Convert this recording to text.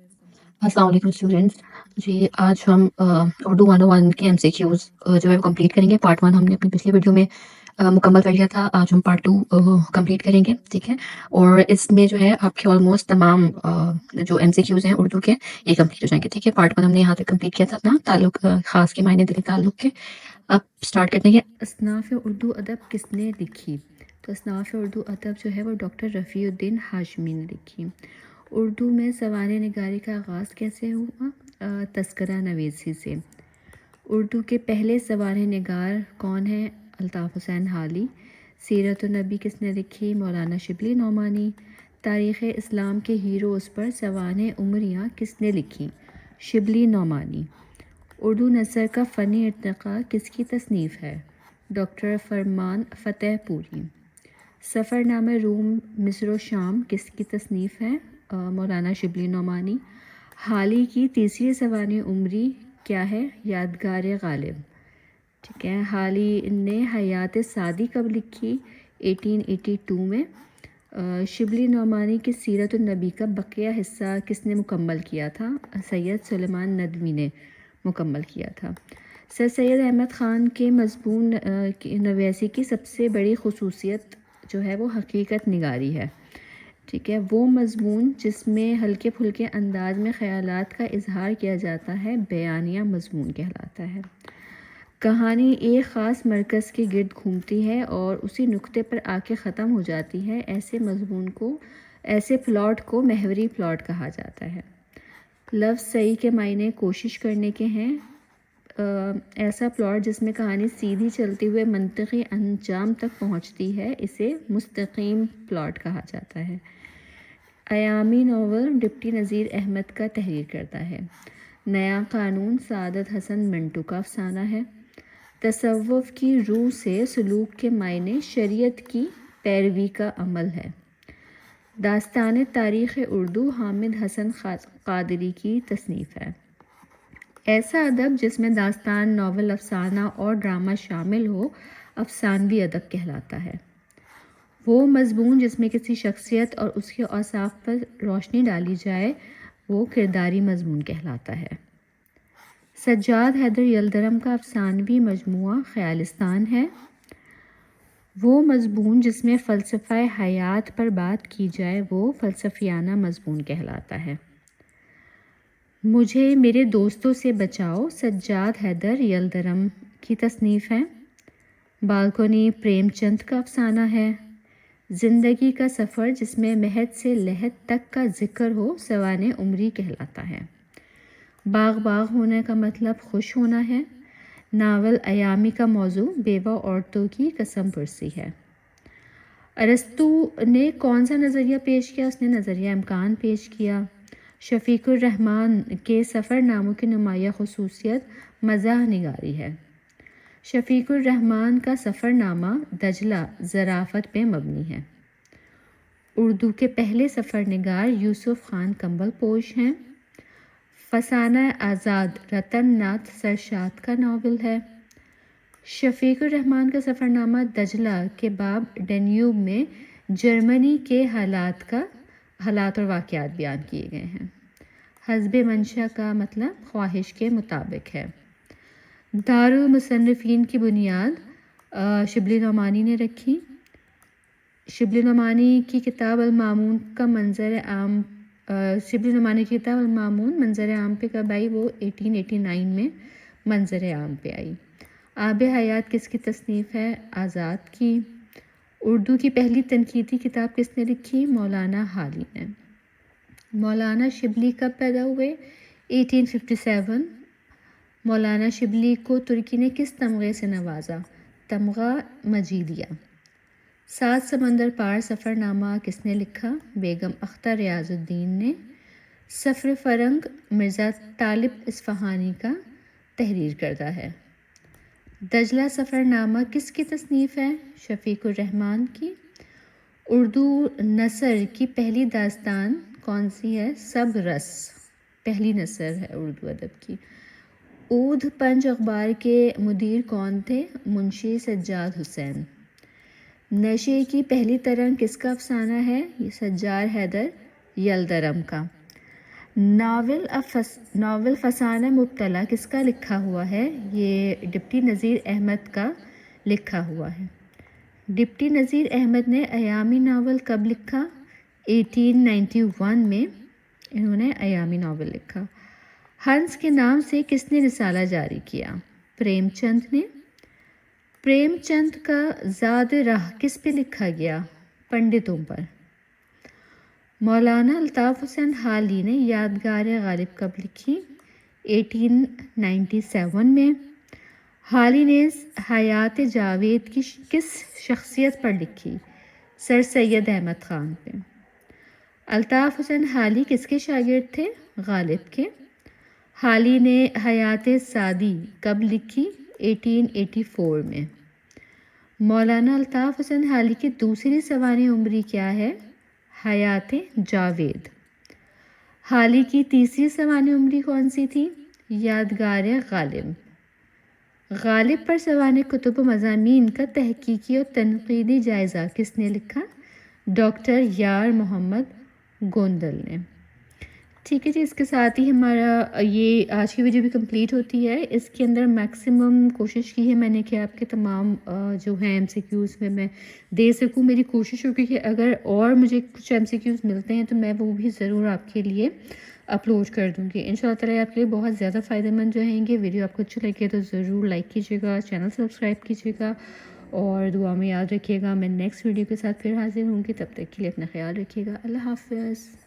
अस्सलाम वालेकुम स्टूडेंट्स। जी, आज हम उर्दू 101 के एमसीक्यूज़ जो है वो कंप्लीट करेंगे। पार्ट 1 हमने अपनी पिछली वीडियो में मुकम्मल कर लिया था। आज हम पार्ट 2 कंप्लीट करेंगे, ठीक है? और इसमें जो है आपके ऑलमोस्ट तमाम जो एमसीक्यूज़ हैं उर्दू के, ये कंप्लीट हो जाएँगे, ठीक है? पार्ट 1 हमने यहाँ तक कंप्लीट किया था अपना ताल्लुक ख़ास के मायने दिली ताल्लुक के। अब स्टार्ट करते हैं। असनाफ़ उर्दू अदब किसने लिखी? तो असनाफ़ उर्दू अदब जो है वो डॉक्टर रफ़ीउद्दीन हाशमी ने लिखी। उर्दू में सवाने निगारी का आगाज़ कैसे हुआ? तज़किरा नवीसी से। उर्दू के पहले सवाने निगार कौन हैं? अल्ताफ़ हुसैन हाली। सीरत नबी किसने लिखी? मौलाना शिबली नौमानी। तारीख़ इस्लाम के हीरोज़ पर सवाने उमरियाँ किसने लिखी? शिबली नौमानी। उर्दू नसर का फ़नी इर्तिक़ा किसकी तसनीफ़ है? डॉक्टर फरमान फ़तेहपुरी। सफ़रनामा रूम मिस्र व शाम किसकी तसनीफ़ है? मौलाना शिबली नौमानी। हाली की तीसरी सवाने उमरी क्या है? यादगार गालिब, ठीक है। हाली ने हयात सादी कब लिखी? 1882 में। शिबली नौमानी की सीरत नबी का बकिया हिस्सा किसने मुकम्मल किया था? सैयद सुलेमान नदवी ने मुकम्मल किया था। सर सैयद अहमद ख़ान के मज़मून नवीसी की सबसे बड़ी खसूसियत जो है वो हकीकत निगारी है, ठीक है। वो मज़मून जिसमें हल्के फुल्के अंदाज में ख़यालात का इजहार किया जाता है बयानिया मज़मून कहलाता है। कहानी एक ख़ास मरकज़ के गिर्द घूमती है और उसी नुक्ते पर आके ख़त्म हो जाती है, ऐसे प्लॉट को महवरी प्लॉट कहा जाता है। लफ्ज़ सही के मायने कोशिश करने के हैं। ऐसा प्लॉट जिसमें कहानी सीधी चलते हुए मंतकी अंजाम तक पहुंचती है, इसे मुस्तकीम प्लॉट कहा जाता है। अयामी नावल डिप्टी नज़ीर अहमद का तहरीर करता है। नया कानून सादत हसन मिंटू का अफसाना है। तसव्वुफ़ की रूह से सलूक के मायने शरीयत की पैरवी का अमल है। दास्तान तारीख़ उर्दू हामिद हसन क़ादरी की तसनीफ़ है। ऐसा अदब जिसमें दास्तान, नावल, अफसाना और ड्रामा शामिल हो अफसानवी अदब कहलाता है। वो मज़मून जिसमें किसी शख्सियत और उसके औसाफ पर रोशनी डाली जाए वो किरदारी मज़मून कहलाता है। सज्जाद हैदर यलदरम का अफसानवी मजमूआ ख़यालिस्तान है। वो मज़मून जिसमें फ़लसफ़ा हयात पर बात की जाए वो फ़लसफ़ियाना मज़मून कहलाता है। मुझे मेरे दोस्तों से बचाओ सज्जाद हैदर यलदरम की तसनीफ़ है। बालकोनी प्रेमचंद का अफसाना है। ज़िंदगी का सफ़र जिसमें महद से लहद तक का ज़िक्र हो सवाने उमरी कहलाता है। बाग बाग होने का मतलब खुश होना है। नावल अयामी का मौजू बेवा औरतों की कसम पुरसी है। अरस्तु ने कौन सा नज़रिया पेश किया? उसने नज़रिया इम्कान पेश किया। शफ़ीकुर रहमान के सफ़रनामों की नुमाया खसूसियत मज़ाह निगारी है। शफ़ीकुर रहमान का सफ़रनामा दजला ज़राफ़त पे मबनी है। उर्दू के पहले सफ़रनिगार यूसुफ़ ख़ान कंबल पोश हैं। फसाना आज़ाद रतन नाथ सरशाद का नावल है। शफ़ीकुर रहमान का सफ़रनामा दजला के बाब डेन्यूब में जर्मनी के हालात और वाक़यात बयान किए गए हैं। हस्बे मंशा का मतलब ख्वाहिश के मुताबिक है। दारुल मुसन्निफ़ीन की बुनियाद शिबली नौमानी ने रखी। शिबली नौमानी की किताब अल-मामून का शिबली नौमानी की किताब अल-मामून मंजर आम पे कब आई? वो 1889 में मंजर आम पे आई। आब हयात किसकी तसनीफ़ है? आज़ाद की। उर्दू की पहली तनकीदी किताब किसने लिखी? मौलाना हाली ने। मौलाना शिबली कब पैदा हुए? 1857। मौलाना शिबली को तुर्की ने किस तमगे से नवाजा? तमगा मजीदिया। सात समंदर पार सफ़रनामा किसने लिखा? बेगम अख्तर रियाजुद्दीन ने। सफ़र फ़रंग मिर्ज़ा तालिब इस्फ़हानी का तहरीर करता है। दजला सफ़रनामा किसकी तसनीफ़ है? शफ़ीकुर रहमान की। उर्दू नसर की पहली दास्तान कौन सी है? सब रस पहली नसर है उर्दू अदब की। ऊध पंज अखबार के मुदीर कौन थे? मुंशी सज्जाद हुसैन। नशे की पहली तरंग किसका अफसाना है? ये सज्जार हैदर यलदरम का। ناول فسانہ مبتلا کس کا لکھا ہوا ہے؟ یہ ڈپٹی نذیر احمد کا لکھا ہوا ہے۔ ڈپٹی نذیر احمد نے ایامی ناول کب لکھا؟ 1891 میں انہوں نے ایامی ناول لکھا۔ ہنس کے نام سے کس نے رسالہ جاری کیا؟ پریم چند نے۔ پریم چند کا زاد راہ کس پہ لکھا گیا؟ پنڈتوں پر۔ مولانا الطاف حسین حالی نے یادگار غالب کب لکھی؟ 1897 میں۔ حالی نے حیات جاوید کی کس شخصیت پر لکھی؟ سر سید احمد خان پہ۔ الطاف حسین حالی کس کے شاگرد تھے؟ غالب کے۔ حالی نے حیات سعدی کب لکھی؟ 1884 میں۔ مولانا الطاف حسین حالی کی دوسری سوانح عمری کیا ہے؟ حیات جاوید۔ حالی کی تیسری سوانح عمری کون سی تھی؟ یادگار غالب۔ غالب پر سوانح کتب و مضامین کا تحقیقی اور تنقیدی جائزہ کس نے لکھا؟ ڈاکٹر یار محمد گوندل نے۔ ٹھیک ہے جی، اس کے ساتھ ہی ہمارا یہ آج کی ویڈیو بھی کمپلیٹ ہوتی ہے۔ اس کے اندر میکسیمم کوشش کی ہے میں نے کہ آپ کے تمام جو ہیں ایم سی کیوز میں دے سکوں۔ میری کوشش ہوگی کہ اگر اور مجھے کچھ ایم سی کیوز ملتے ہیں تو میں وہ بھی ضرور آپ کے لیے اپلوڈ کر دوں گی۔ انشاءاللہ تعالیٰ آپ کے لیے بہت زیادہ فائدہ مند رہیں گے۔ ویڈیو آپ کو اچھی لگے تو ضرور لائک کیجیے گا، چینل سبسکرائب کیجیے گا اور دعا میں یاد رکھیے گا۔ میں نیکسٹ ویڈیو کے ساتھ پھر حاضر ہوں گی، تب تک کے لیے اپنا خیال رکھیے گا۔ اللہ حافظ۔